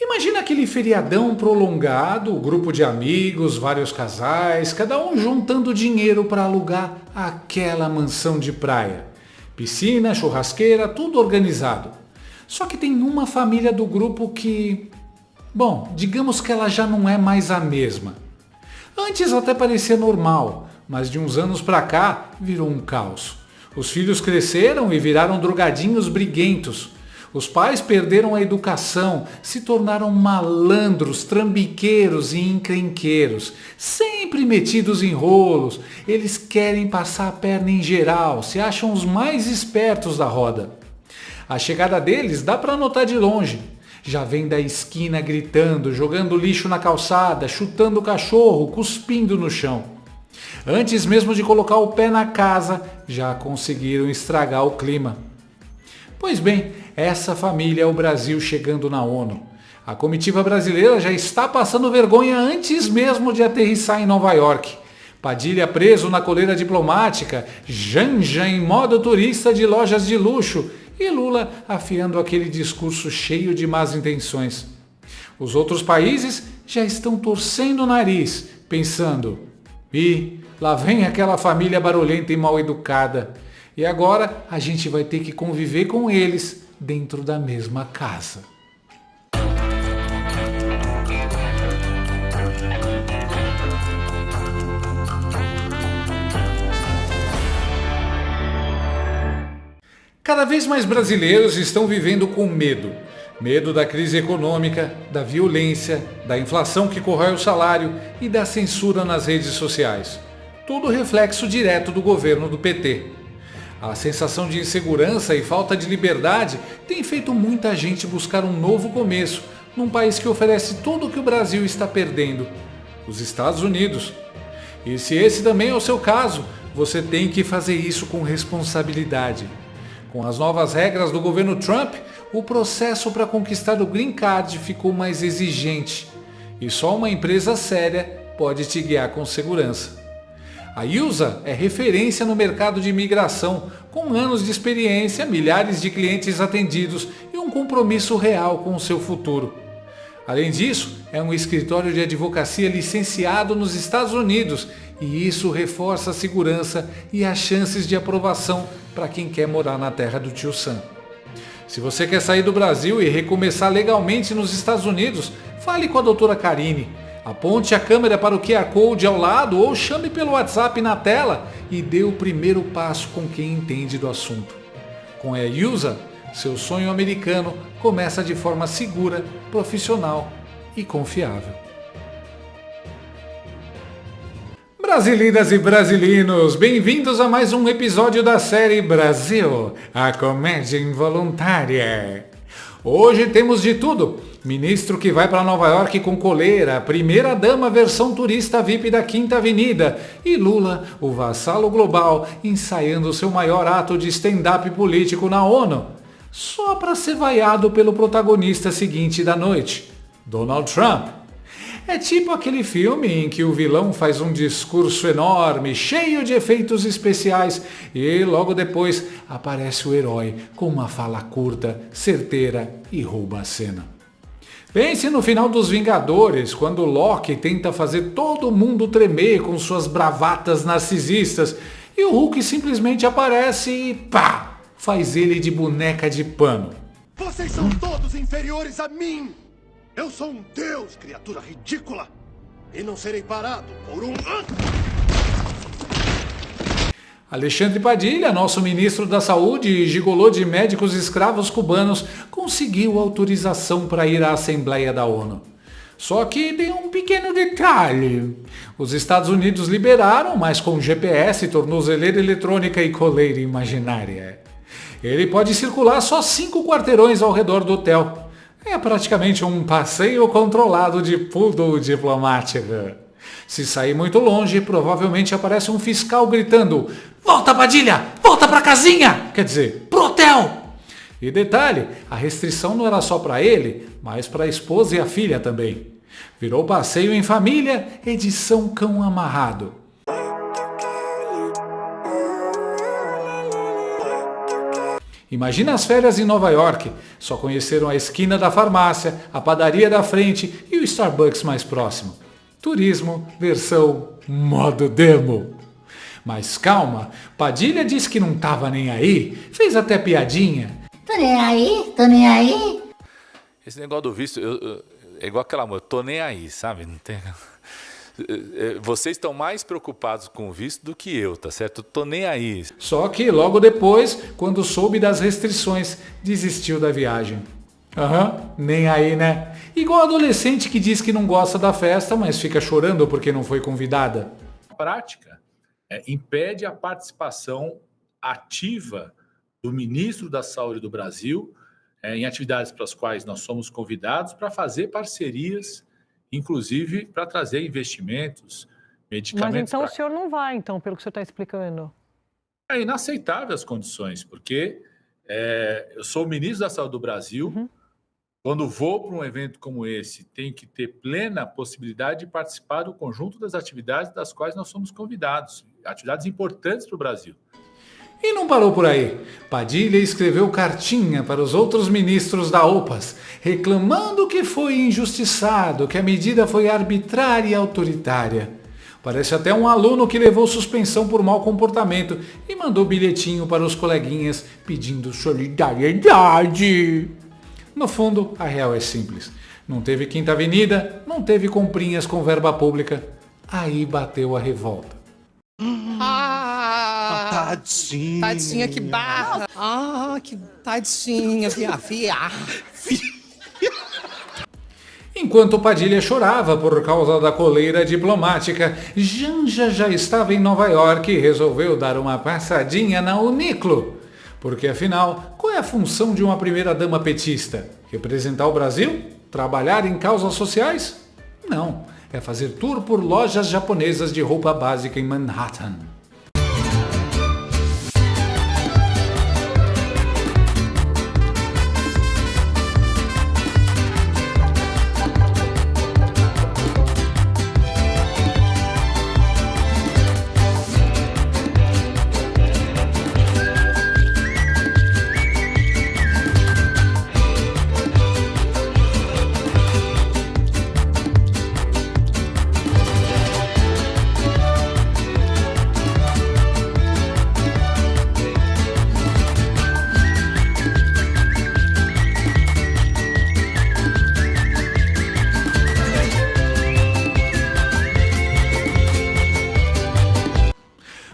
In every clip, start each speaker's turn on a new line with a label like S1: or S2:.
S1: Imagina aquele feriadão prolongado, o grupo de amigos, vários casais, cada um juntando dinheiro para alugar aquela mansão de praia. Piscina, churrasqueira, tudo organizado. Só que tem uma família do grupo que, bom, digamos que ela já não é mais a mesma. Antes até parecia normal, mas de uns anos para cá virou um caos. Os filhos cresceram e viraram drogadinhos briguentos. Os pais perderam a educação, se tornaram malandros, trambiqueiros e encrenqueiros, sempre metidos em rolos. Eles querem passar a perna em geral, se acham os mais espertos da roda. A chegada deles dá para notar de longe. Já vem da esquina gritando, jogando lixo na calçada, chutando o cachorro, cuspindo no chão. Antes mesmo de colocar o pé na casa, já conseguiram estragar o clima. Pois bem, essa família é o Brasil chegando na ONU. A comitiva brasileira já está passando vergonha antes mesmo de aterrissar em Nova York. Padilha preso na coleira diplomática, Janja em modo turista de lojas de luxo e Lula afiando aquele discurso cheio de más intenções. Os outros países já estão torcendo o nariz, pensando: "Ih, lá vem aquela família barulhenta e mal educada. E agora a gente vai ter que conviver com eles dentro da mesma casa." Cada vez mais brasileiros estão vivendo com medo. Medo da crise econômica, da violência, da inflação que corrói o salário e da censura nas redes sociais. Tudo reflexo direto do governo do PT. A sensação de insegurança e falta de liberdade tem feito muita gente buscar um novo começo num país que oferece tudo o que o Brasil está perdendo, os Estados Unidos. E se esse também é o seu caso, você tem que fazer isso com responsabilidade. Com as novas regras do governo Trump, o processo para conquistar o Green Card ficou mais exigente. E só uma empresa séria pode te guiar com segurança. A Yusa é referência no mercado de imigração, com anos de experiência, milhares de clientes atendidos e um compromisso real com o seu futuro. Além disso, é um escritório de advocacia licenciado nos Estados Unidos e isso reforça a segurança e as chances de aprovação para quem quer morar na terra do tio Sam. Se você quer sair do Brasil e recomeçar legalmente nos Estados Unidos, fale com a doutora Karine. Aponte a câmera para o QR Code ao lado ou chame pelo WhatsApp na tela e dê o primeiro passo com quem entende do assunto. Com a Yusa, seu sonho americano começa de forma segura, profissional e confiável. Brasileiras e brasileiros, bem-vindos a mais um episódio da série Brasil, a comédia involuntária. Hoje temos de tudo. Ministro que vai para Nova York com coleira, primeira dama versão turista VIP da Quinta Avenida e Lula, o vassalo global, ensaiando seu maior ato de stand-up político na ONU, só para ser vaiado pelo protagonista seguinte da noite, Donald Trump. É tipo aquele filme em que o vilão faz um discurso enorme, cheio de efeitos especiais, e logo depois aparece o herói com uma fala curta, certeira e rouba a cena. Pense no final dos Vingadores, quando Loki tenta fazer todo mundo tremer com suas bravatas narcisistas, e o Hulk simplesmente aparece e pá! Faz ele de boneca de pano.
S2: Vocês são todos inferiores a mim! Eu sou um deus, criatura ridícula! E não serei parado por um...
S1: Alexandre Padilha, nosso ministro da Saúde e gigolô de médicos escravos cubanos, conseguiu autorização para ir à Assembleia da ONU. Só que tem um pequeno detalhe. Os Estados Unidos liberaram, mas com GPS, tornozeleira eletrônica e coleira imaginária. Ele pode circular só 5 quarteirões ao redor do hotel. É praticamente um passeio controlado de poodle diplomática. Se sair muito longe, provavelmente aparece um fiscal gritando: "Volta, Padilha! Volta pra casinha!" Quer dizer, pro hotel! E detalhe, a restrição não era só para ele, mas para a esposa e a filha também. Virou passeio em família, edição cão amarrado. Imagina as férias em Nova York, só conheceram a esquina da farmácia, a padaria da frente e o Starbucks mais próximo. Turismo versão modo demo. Mas calma, Padilha disse que não tava nem aí, fez até piadinha.
S3: Tô nem aí.
S4: Esse negócio do visto, é igual aquela música, tô nem aí, sabe? Não tem... Vocês estão mais preocupados com o visto do que eu, tá certo? Eu tô nem aí.
S1: Só que logo depois, quando soube das restrições, desistiu da viagem. Nem aí, né? Igual adolescente que diz que não gosta da festa, mas fica chorando porque não foi convidada.
S5: A prática impede a participação ativa do ministro da Saúde do Brasil em atividades para as quais nós somos convidados para fazer parcerias, inclusive para trazer investimentos, medicamentos...
S6: Mas então o senhor não vai, então, pelo que o senhor está explicando?
S5: É inaceitável as condições, porque eu sou o ministro da Saúde do Brasil, quando vou para um evento como esse, tenho que ter plena possibilidade de participar do conjunto das atividades das quais nós somos convidados, atividades importantes para o Brasil.
S1: E não parou por aí. Padilha escreveu cartinha para os outros ministros da OPAS, reclamando que foi injustiçado, que a medida foi arbitrária e autoritária. Parece até um aluno que levou suspensão por mau comportamento e mandou bilhetinho para os coleguinhas pedindo solidariedade. No fundo, a real é simples. Não teve Quinta Avenida, não teve comprinhas com verba pública. Aí bateu a revolta.
S7: Tadinha.
S8: Tadinha, que barra. Que tadinha, via.
S1: Enquanto Padilha chorava por causa da coleira diplomática, Janja já estava em Nova York e resolveu dar uma passadinha na Uniclo. Porque afinal, qual é a função de uma primeira-dama petista? Representar o Brasil? Trabalhar em causas sociais? Não, é fazer tour por lojas japonesas de roupa básica em Manhattan.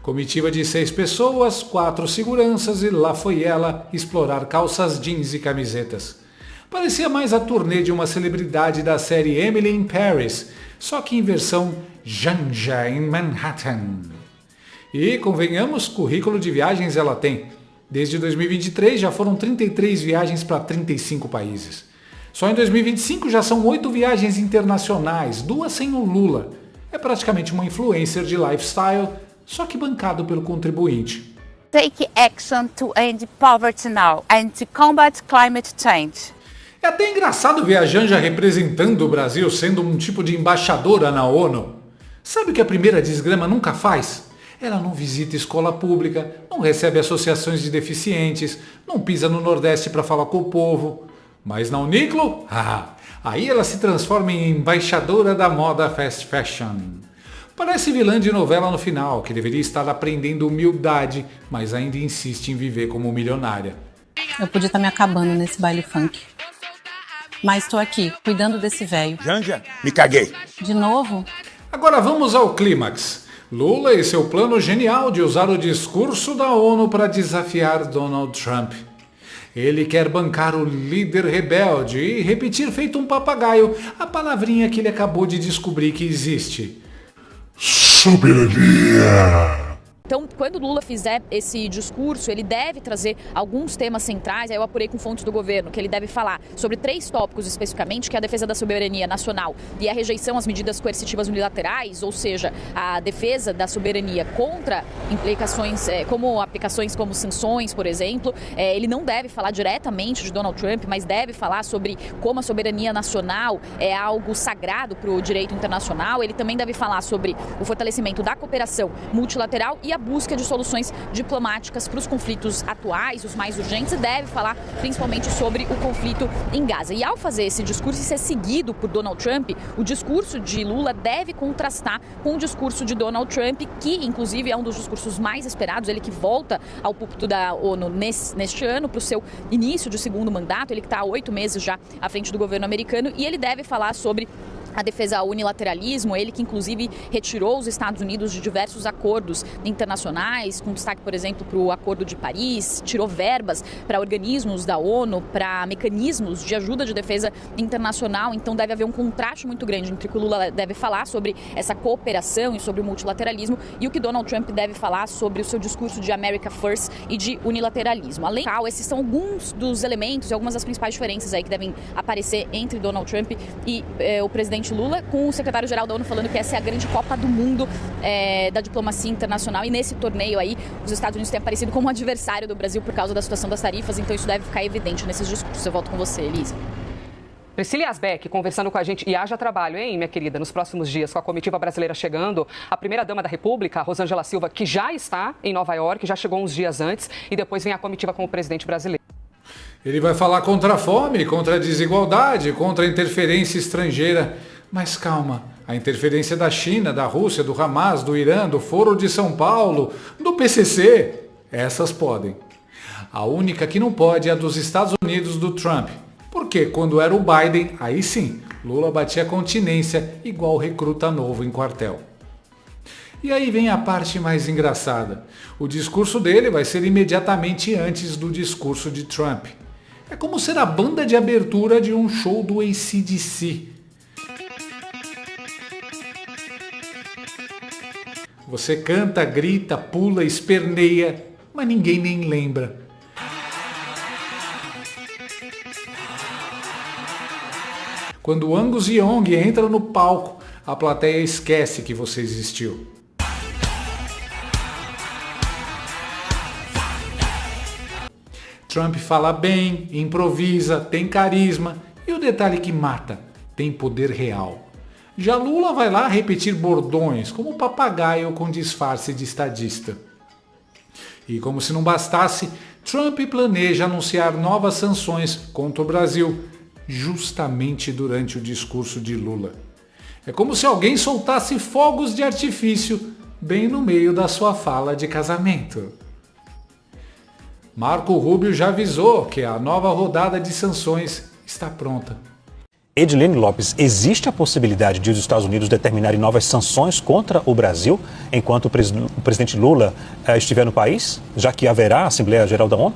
S1: Comitiva de 6 pessoas, 4 seguranças e lá foi ela explorar calças jeans e camisetas. Parecia mais a turnê de uma celebridade da série Emily in Paris, só que em versão Janja em Manhattan. E, convenhamos, currículo de viagens ela tem. Desde 2023 já foram 33 viagens para 35 países. Só em 2025 já são 8 viagens internacionais, 2 sem o Lula. É praticamente uma influencer de lifestyle, só que bancado pelo contribuinte.
S9: Take action to end poverty now and to combat climate change.
S1: É até engraçado ver a Janja representando o Brasil sendo um tipo de embaixadora na ONU. Sabe o que a primeira desgrama nunca faz? Ela não visita escola pública, não recebe associações de deficientes, não pisa no Nordeste para falar com o povo. Mas na Uniclo, aí ela se transforma em embaixadora da moda fast fashion. Parece vilã de novela no final, que deveria estar aprendendo humildade, mas ainda insiste em viver como milionária.
S10: Eu podia estar me acabando nesse baile funk. Mas estou aqui, cuidando desse velho.
S7: Janja, me caguei.
S10: De novo?
S1: Agora vamos ao clímax. Lula e seu plano genial de usar o discurso da ONU para desafiar Donald Trump. Ele quer bancar o líder rebelde e repetir feito um papagaio a palavrinha que ele acabou de descobrir que existe.
S11: Soberania!
S12: Então, quando o Lula fizer esse discurso, ele deve trazer alguns temas centrais, aí eu apurei com fontes do governo, que ele deve falar sobre 3 tópicos especificamente, que é a defesa da soberania nacional e a rejeição às medidas coercitivas unilaterais, ou seja, a defesa da soberania contra implicações, como aplicações como sanções, por exemplo. Ele não deve falar diretamente de Donald Trump, mas deve falar sobre como a soberania nacional é algo sagrado para o direito internacional. Ele também deve falar sobre o fortalecimento da cooperação multilateral e a busca de soluções diplomáticas para os conflitos atuais, os mais urgentes, e deve falar principalmente sobre o conflito em Gaza. E ao fazer esse discurso e ser seguido por Donald Trump, o discurso de Lula deve contrastar com o discurso de Donald Trump, que inclusive é um dos discursos mais esperados, ele que volta ao púlpito da ONU neste ano para o seu início de segundo mandato, ele que está há 8 meses já à frente do governo americano, e ele deve falar sobre a defesa ao unilateralismo, ele que inclusive retirou os Estados Unidos de diversos acordos internacionais, com destaque, por exemplo, para o Acordo de Paris, tirou verbas para organismos da ONU, para mecanismos de ajuda de defesa internacional, então deve haver um contraste muito grande entre o que o Lula deve falar sobre essa cooperação e sobre o multilateralismo e o que Donald Trump deve falar sobre o seu discurso de America First e de unilateralismo. Além disso, esses são alguns dos elementos e algumas das principais diferenças aí que devem aparecer entre Donald Trump e o presidente Lula, com o secretário-geral da ONU falando que essa é a grande Copa do Mundo da diplomacia internacional, e nesse torneio aí os Estados Unidos têm aparecido como adversário do Brasil por causa da situação das tarifas, então isso deve ficar evidente nesses discursos. Eu volto com você, Elisa.
S11: Priscila Asbeck conversando com a gente, e haja trabalho, hein, minha querida, nos próximos dias, com a comitiva brasileira chegando, a primeira-dama da República, Rosângela Silva, que já está em Nova York, já chegou uns dias antes, e depois vem a comitiva com o presidente brasileiro.
S1: Ele vai falar contra a fome, contra a desigualdade, contra a interferência estrangeira. Mas calma, a interferência da China, da Rússia, do Hamas, do Irã, do Foro de São Paulo, do PCC, essas podem. A única que não pode é a dos Estados Unidos do Trump. Porque quando era o Biden, aí sim, Lula batia continência igual recruta novo em quartel. E aí vem a parte mais engraçada. O discurso dele vai ser imediatamente antes do discurso de Trump. É como ser a banda de abertura de um show do AC/DC. Você canta, grita, pula, esperneia, mas ninguém nem lembra. Quando Angus Young entra no palco, a plateia esquece que você existiu. Trump fala bem, improvisa, tem carisma e o detalhe que mata, tem poder real. Já Lula vai lá repetir bordões, como papagaio com disfarce de estadista. E como se não bastasse, Trump planeja anunciar novas sanções contra o Brasil, justamente durante o discurso de Lula. É como se alguém soltasse fogos de artifício bem no meio da sua fala de casamento. Marco Rubio já avisou que a nova rodada de sanções está pronta.
S13: Edilene Lopes, existe a possibilidade de os Estados Unidos determinarem novas sanções contra o Brasil enquanto o presidente Lula estiver no país, já que haverá a Assembleia Geral da ONU?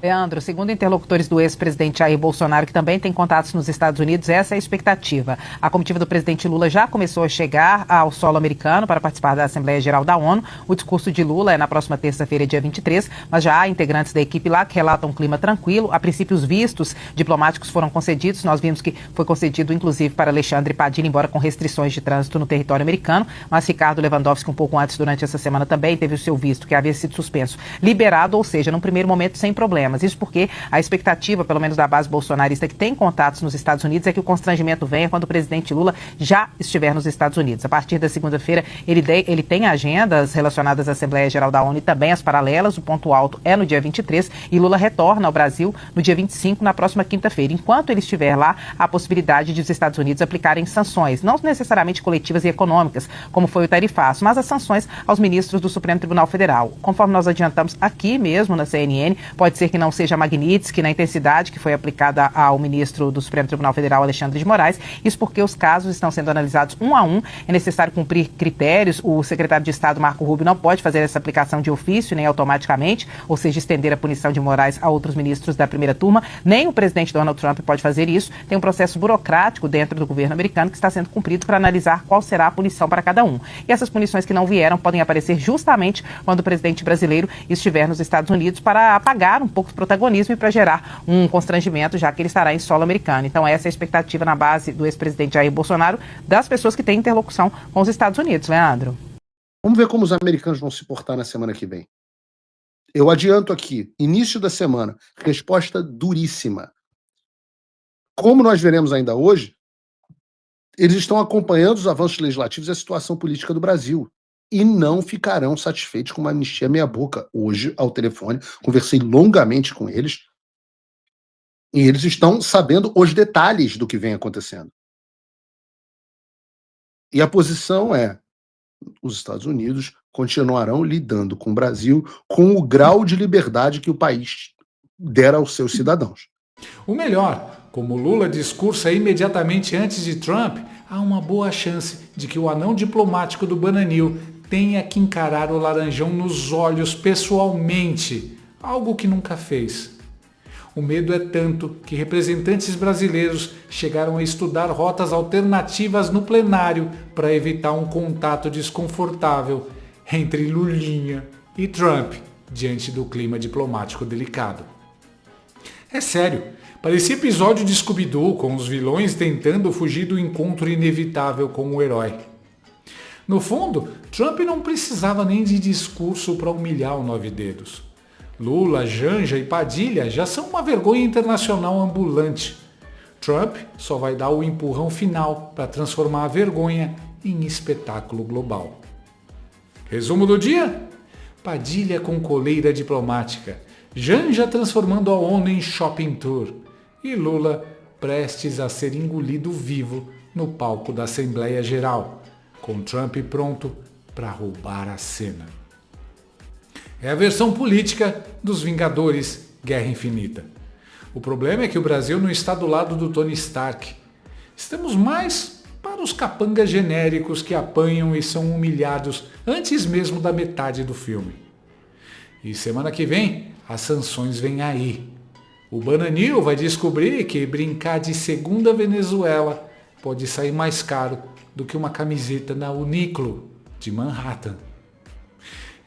S14: Leandro, segundo interlocutores do ex-presidente Jair Bolsonaro, que também tem contatos nos Estados Unidos, essa é a expectativa. A comitiva do presidente Lula já começou a chegar ao solo americano para participar da Assembleia Geral da ONU. O discurso de Lula é na próxima terça-feira, dia 23, mas já há integrantes da equipe lá que relatam um clima tranquilo. A princípio, os vistos diplomáticos foram concedidos. Nós vimos que foi concedido, inclusive, para Alexandre Padilha, embora com restrições de trânsito no território americano. Mas Ricardo Lewandowski, um pouco antes, durante essa semana, também teve o seu visto, que havia sido suspenso, liberado, ou seja, num primeiro momento, sem problemas. Isso porque a expectativa, pelo menos da base bolsonarista que tem contatos nos Estados Unidos, é que o constrangimento venha quando o presidente Lula já estiver nos Estados Unidos. A partir da segunda-feira, ele tem agendas relacionadas à Assembleia Geral da ONU e também as paralelas. O ponto alto é no dia 23 e Lula retorna ao Brasil no dia 25, na próxima quinta-feira. Enquanto ele estiver lá, há a possibilidade de os Estados Unidos aplicarem sanções, não necessariamente coletivas e econômicas, como foi o tarifaço, mas as sanções aos ministros do Supremo Tribunal Federal. Conforme nós adiantamos aqui mesmo na CNN, pode ser que não seja Magnitsky na intensidade que foi aplicada ao ministro do Supremo Tribunal Federal, Alexandre de Moraes. Isso porque os casos estão sendo analisados um a um, é necessário cumprir critérios. O secretário de Estado, Marco Rubio, não pode fazer essa aplicação de ofício, nem automaticamente, ou seja, estender a punição de Moraes a outros ministros da primeira turma. Nem o presidente Donald Trump pode fazer isso. Tem um processo burocrático dentro do governo americano que está sendo cumprido para analisar qual será a punição para cada um. E essas punições que não vieram podem aparecer justamente quando o presidente brasileiro estiver nos Estados Unidos para apagar um pouco o protagonismo e para gerar um constrangimento, já que ele estará em solo americano. Então essa é a expectativa na base do ex-presidente Jair Bolsonaro, das pessoas que têm interlocução com os Estados Unidos, Leandro.
S7: Vamos ver como os americanos vão se portar na semana que vem. Eu adianto aqui, início da semana, resposta duríssima. Como nós veremos ainda hoje, eles estão acompanhando os avanços legislativos e a situação política do Brasil. e não ficarão satisfeitos com uma anistia meia boca. Hoje, ao telefone, conversei longamente com eles e eles estão sabendo os detalhes do que vem acontecendo. E a posição é: os Estados Unidos continuarão lidando com o Brasil com o grau de liberdade que o país der aos seus cidadãos.
S1: O melhor, como Lula discursa imediatamente antes de Trump, há uma boa chance de que o anão diplomático do Bananil tenha que encarar o Laranjão nos olhos pessoalmente, algo que nunca fez. O medo é tanto que representantes brasileiros chegaram a estudar rotas alternativas no plenário para evitar um contato desconfortável entre Lulinha e Trump diante do clima diplomático delicado. É sério, parecia episódio de Scooby-Doo com os vilões tentando fugir do encontro inevitável com o herói. No fundo, Trump não precisava nem de discurso para humilhar o Nove Dedos. Lula, Janja e Padilha já são uma vergonha internacional ambulante. Trump só vai dar o empurrão final para transformar a vergonha em espetáculo global. Resumo do dia? Padilha com coleira diplomática, Janja transformando a ONU em shopping tour e Lula prestes a ser engolido vivo no palco da Assembleia Geral, com Trump pronto para roubar a cena. É a versão política dos Vingadores Guerra Infinita. O problema é que o Brasil não está do lado do Tony Stark. Estamos mais para os capangas genéricos que apanham e são humilhados antes mesmo da metade do filme. E semana que vem, as sanções vêm aí. O Bananil vai descobrir que brincar de segunda Venezuela pode sair mais caro do que uma camiseta na Uniqlo de Manhattan.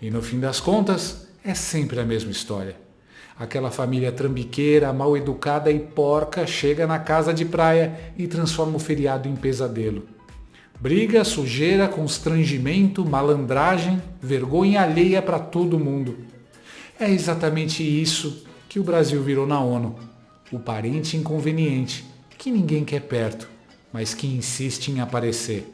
S1: E no fim das contas, é sempre a mesma história. Aquela família trambiqueira, mal educada e porca chega na casa de praia e transforma o feriado em pesadelo. Briga, sujeira, constrangimento, malandragem, vergonha alheia para todo mundo. É exatamente isso que o Brasil virou na ONU. O parente inconveniente que ninguém quer perto, mas que insiste em aparecer.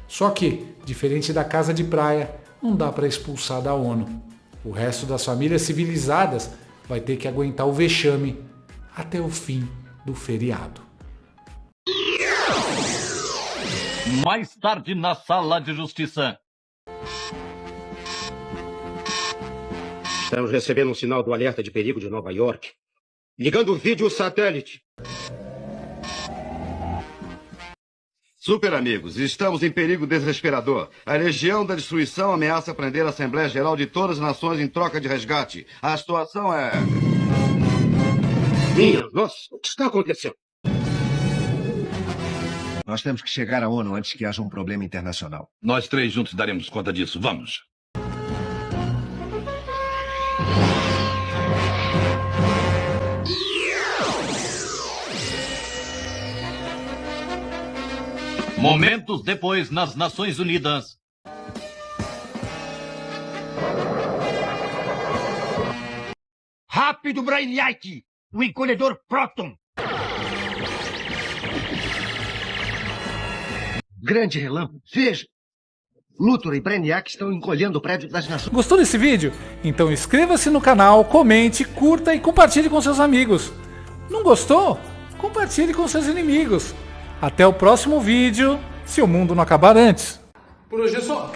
S1: Só que, diferente da casa de praia, não dá para expulsar da ONU. O resto das famílias civilizadas vai ter que aguentar o vexame até o fim do feriado.
S15: Mais tarde na Sala de Justiça.
S16: Estamos recebendo um sinal do alerta de perigo de Nova York. Ligando o vídeo satélite.
S17: Super amigos, estamos em perigo desesperador. A Legião da Destruição ameaça prender a Assembleia Geral de todas as nações em troca de resgate. A situação é...
S16: Minha nossa, o que está acontecendo?
S18: Nós temos que chegar à ONU antes que haja um problema internacional.
S15: Nós três juntos daremos conta disso. Vamos. Momentos depois nas Nações Unidas.
S16: Rápido, Brainiac! O encolhedor Proton!
S18: Grande relâmpago. Veja! Luthor e Brainiac estão encolhendo o prédio das Nações.
S1: Gostou desse vídeo? Então inscreva-se no canal, comente, curta e compartilhe com seus amigos. Não gostou? Compartilhe com seus inimigos. Até o próximo vídeo, se o mundo não acabar antes.
S5: Por hoje é só.